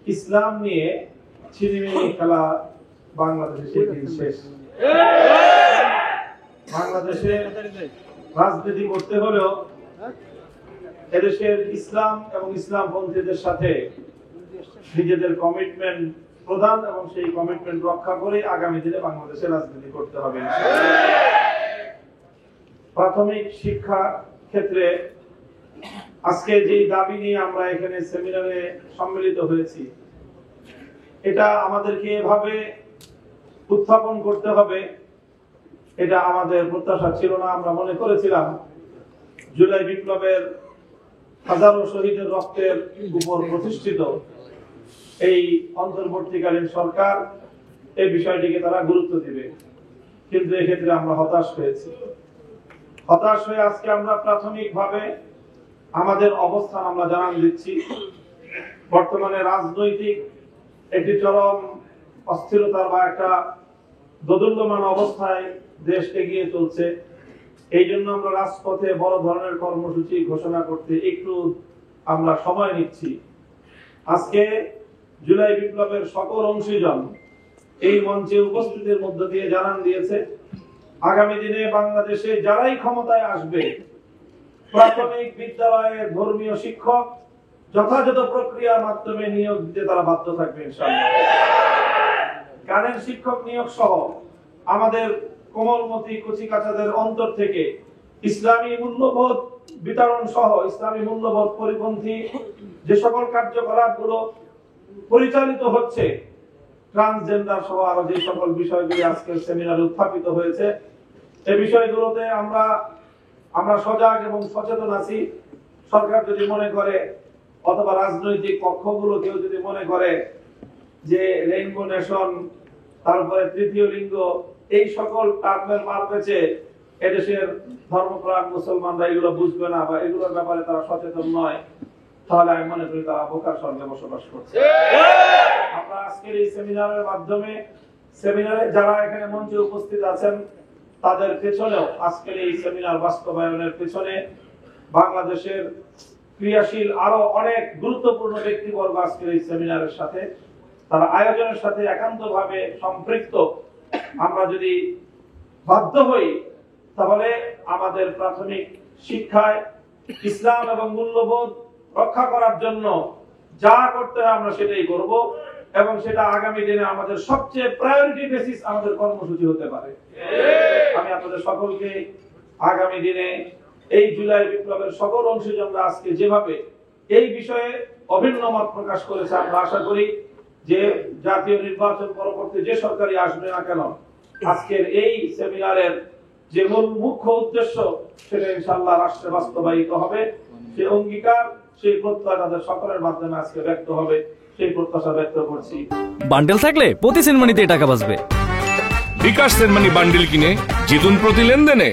ইসলাম নিয়ে ছিনিমিনি খেলা বাংলাদেশে সেদিন শেষ। বাংলাদেশে রাজনীতি করতে হলেও এদেশের ইসলাম এবং ইসলামপন্থীদের সাথে নিজেদের কমিটমেন্ট প্রদান এবং সেই কমিটমেন্ট রক্ষা করে আগামী দিনে বাংলাদেশে রাজনীতি করতে হবে। প্রাথমিক শিক্ষা ক্ষেত্রে আজকে যে দাবি নিয়ে আমরা এখানে সেমিনারে সম্মিলিত হয়েছি, এটা আমাদেরকে এভাবে উত্থাপন করতে হবে, এটা আমাদের প্রত্যাশা ছিল না। আমরা মনে করেছিলাম জুলাই বিপ্লবের হাজারো শহীদের রক্তের উপর প্রতিষ্ঠিত এই অন্তর্বর্তীকালীন সরকার এই বিষয়টিকে তারা গুরুত্ব দিবে, কিন্তু এক্ষেত্রে আমরা হতাশ হয়েছি। হতাশ হয়ে আজকে আমরা প্রাথমিকভাবে আমাদের অবস্থান আমরা জানান দিচ্ছি। বর্তমানে রাজনৈতিক একটি চরম অস্থিরতার বা একটা দোদুল্যমান অবস্থায় দেশ এগিয়ে চলছে। এই জন্য আমরা রাজপথে বড় ধরনের কর্মসূচি ঘোষণা করতে একটু আমরা সময় নিচ্ছি। আজকে জুলাই বিপ্লবের সকল অংশীজন এই মঞ্চে উপস্থিতির মধ্য দিয়ে জানান দিয়েছে, আগামী দিনে বাংলাদেশে যারাই ক্ষমতায় আসবে, প্রাথমিক বিদ্যালয়ের ধর্মীয় শিক্ষক যথাযথ প্রক্রিয়ার মাধ্যমে নিয়োগ দিতে তারা বাধ্য থাকবে ইনশাআল্লাহ। গানের শিক্ষক নিয়োগ সহ আমাদের কোমলমতি কচিকাচাদের অন্তর থেকে ইসলামী মূল্যবোধ বিতরণ সহ ইসলামী মূল্যবোধ পরিপন্থী যে সকল কার্যকলাপগুলো পরিচালিত হচ্ছে, ট্রান্সজেন্ডার সহ আরো যে সকল বিষয়গুলি আজকের সেমিনারে উত্থাপিত হয়েছে, এই বিষয়গুলোতে আমরা সজাগ এবং সচেতন আছি। সরকার যদি মনে করে অথবা রাজনৈতিক পক্ষগুলো কেউ যদি মনে করে যে রেইনবো নেশন, তারপরে তৃতীয় লিঙ্গ, এই সকল টার্মের মার পেছে এদেশের ধর্মপ্রাণ মুসলমানরা এগুলো বুঝবে না বা এগুলোর ব্যাপারে তারা সচেতন নয়, তাহলে আমি মনে করি তারা বোকার স্বর্গে বসবাস করছে। আমরা আজকের এই সেমিনারের মাধ্যমে সেমিনারে যারা এখানে মঞ্চে উপস্থিত আছেন তাদের পেছনেও আজকের এই সেমিনার বাস্তবায়নের পেছনে বাংলাদেশের ক্রিয়াশীল আরো অনেক গুরুত্বপূর্ণ ব্যক্তিবর্গ আজকের এই সেমিনারের সাথে, তারা আয়োজনের সাথে একান্তভাবে সম্পৃক্ত। আমরা যদি বাধ্য হই তাহলে আমাদের প্রাথমিক শিক্ষায় ইসলাম এবং মূল্যবোধ রক্ষা করার জন্য যা করতে হয় আমরা সেটাই করব, এবং সেটা আগামী দিনে আমাদের সবচেয়ে প্রায়োরিটি বেসিস আমাদের কর্মসূচি হতে পারে। আমি আপনাদের সকলকে আগামী দিনে এই জুলাই বিপ্লবের সকল অংশীজনরা আজকে যেভাবে এই বিষয়ে অভিন্ন মত প্রকাশ করেছে, আমরা আশা করি যে জাতীয় নির্বাচন পরবর্তী যে সরকারই আসবে না কেন, আজকের এই সেমিনারের যে মূল মুখ্য উদ্দেশ্য সেটা ইনশাআল্লাহ রাষ্ট্রে বাস্তবায়িত হবে। সেই অঙ্গীকার, সেই প্রত্যয় তাদের সকলের মাধ্যমে আজকে ব্যক্ত হবে, সেই প্রত্যাশা ব্যক্ত করছি। বান্ডেল থাকলে প্রতি সেনমানিতে টাকা বাঁচবে। বিকাশ সেনমানি বান্ডেল কিনে জিতুন প্রতি লেনদেনে।